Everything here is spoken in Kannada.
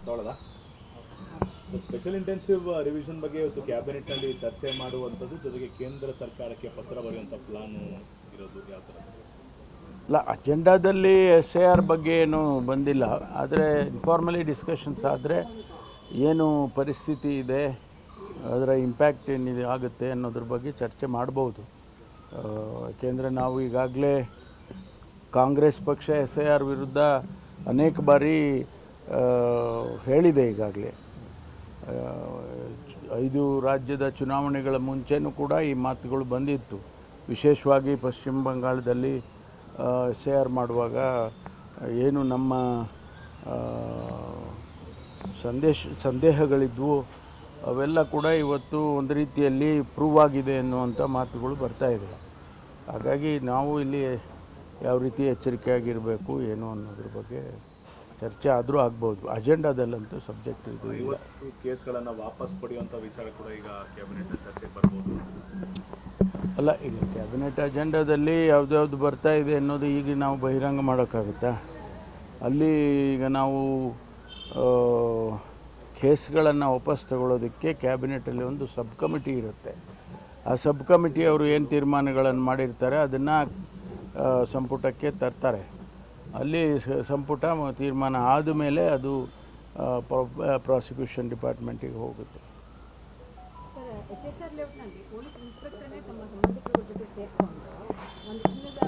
ತೊಗೊಳ್ಳೋದಾ? ಸೊ ಸ್ಪೆಷಲ್ ಇಂಟೆನ್ಸಿವ್ ರಿವಿಷನ್ ಬಗ್ಗೆ ಇವತ್ತು ಕ್ಯಾಬಿನೆಟ್ನಲ್ಲಿ ಚರ್ಚೆ ಮಾಡುವಂಥದ್ದು, ಜೊತೆಗೆ ಕೇಂದ್ರ ಸರ್ಕಾರಕ್ಕೆ ಪತ್ರ ಬರೆಯುವಂಥ ಪ್ಲಾನು ಇರೋದು ಯಾವ ಥರ? ಇಲ್ಲ, ಅಜೆಂಡಾದಲ್ಲಿ SIR ಬಗ್ಗೆ ಏನು ಬಂದಿಲ್ಲ. ಆದರೆ ಇನ್ಫಾರ್ಮಲಿ ಡಿಸ್ಕಷನ್ಸ್ ಆದರೆ ಏನು ಪರಿಸ್ಥಿತಿ ಇದೆ, ಅದರ ಇಂಪ್ಯಾಕ್ಟ್ ಏನಿದೆ ಆಗುತ್ತೆ ಅನ್ನೋದ್ರ ಬಗ್ಗೆ ಚರ್ಚೆ ಮಾಡ್ಬೋದು. ಯಾಕೆಂದರೆ ನಾವು ಈಗಾಗಲೇ ಕಾಂಗ್ರೆಸ್ ಪಕ್ಷ SIR ವಿರುದ್ಧ ಅನೇಕ ಬಾರಿ ಹೇಳಿದೆ. ಈಗಾಗಲೇ 5 ರಾಜ್ಯದ ಚುನಾವಣೆಗಳ ಮುಂಚೆನೂ ಕೂಡ ಈ ಮಾತುಗಳು ಬಂದಿತ್ತು. ವಿಶೇಷವಾಗಿ ಪಶ್ಚಿಮ ಬಂಗಾಳದಲ್ಲಿ SIR ಮಾಡುವಾಗ ಏನು ನಮ್ಮ ಸಂದೇಹಗಳಿದ್ವು ಅವೆಲ್ಲ ಕೂಡ ಇವತ್ತು ಒಂದು ರೀತಿಯಲ್ಲಿ ಪ್ರೂವ್ ಆಗಿದೆ ಅನ್ನುವಂಥ ಮಾತುಗಳು ಬರ್ತಾಯಿದೆ. ಹಾಗಾಗಿ ನಾವು ಇಲ್ಲಿ ಯಾವ ರೀತಿ ಎಚ್ಚರಿಕೆಯಾಗಿರಬೇಕು ಏನು ಅನ್ನೋದ್ರ ಬಗ್ಗೆ ಚರ್ಚೆ ಆದರೂ ಆಗ್ಬೋದು. ಅಜೆಂಡಾದಲ್ಲಂತೂ ಸಬ್ಜೆಕ್ಟ್ ಇದು ಇಲ್ಲ. ಇವತ್ತು ಕೇಸ್ಗಳನ್ನು ವಾಪಸ್ ಪಡೆಯುವಂಥ ವಿಚಾರ ಕೂಡ ಈಗ ಕ್ಯಾಬಿನೆಟ್ ಚರ್ಚೆಗೆ ಬರ್ಬೋದು. ಅಲ್ಲ, ಈಗ ಕ್ಯಾಬಿನೆಟ್ ಅಜೆಂಡಾದಲ್ಲಿ ಯಾವ್ದು ಬರ್ತಾ ಇದೆ ಅನ್ನೋದು ಈಗ ನಾವು ಬಹಿರಂಗ ಮಾಡೋಕ್ಕಾಗುತ್ತಾ? ಅಲ್ಲಿ ಈಗ ನಾವು ಕೇಸ್ಗಳನ್ನು ವಾಪಸ್ ತಗೊಳ್ಳೋದಕ್ಕೆ ಕ್ಯಾಬಿನೆಟಲ್ಲಿ ಒಂದು ಸಬ್ ಕಮಿಟಿ ಇರುತ್ತೆ. ಆ ಸಬ್ ಕಮಿಟಿ ಅವರು ಏನು ತೀರ್ಮಾನಗಳನ್ನು ಮಾಡಿರ್ತಾರೆ ಅದನ್ನು ಸಂಪುಟಕ್ಕೆ ತರ್ತಾರೆ. ಅಲ್ಲಿ ಸಂಪುಟ ತೀರ್ಮಾನ ಆದಮೇಲೆ ಅದು ಪ್ರಾಸಿಕ್ಯೂಷನ್ ಡಿಪಾರ್ಟ್ಮೆಂಟಿಗೆ ಹೋಗುತ್ತೆ. HSR ಲೇಔಟ್ನಲ್ಲಿ ಪೊಲೀಸ್ ಇನ್ಸ್ಪೆಕ್ಟರ್ನೇ ತಮ್ಮ ಸಂಬಂಧಿಕರ ಜೊತೆ ಸೇರಿಕೊಂಡು ಒಂದು ಚಿನ್ನದ